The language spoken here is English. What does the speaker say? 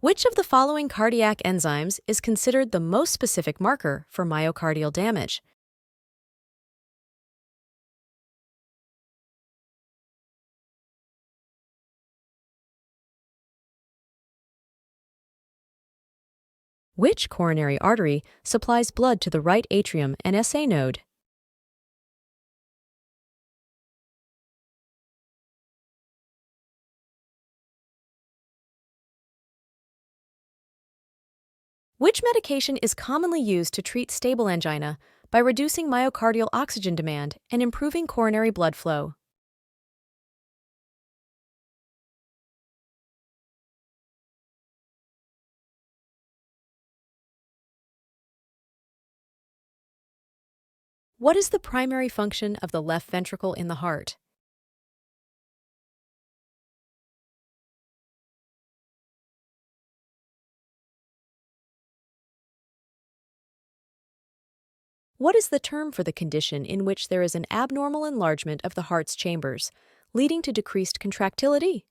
Which of the following cardiac enzymes is considered the most specific marker for myocardial damage? Which coronary artery supplies blood to the right atrium and SA node? Which medication is commonly used to treat stable angina by reducing myocardial oxygen demand and improving coronary blood flow? What is the primary function of the left ventricle in the heart? What is the term for the condition in which there is an abnormal enlargement of the heart's chambers, leading to decreased contractility?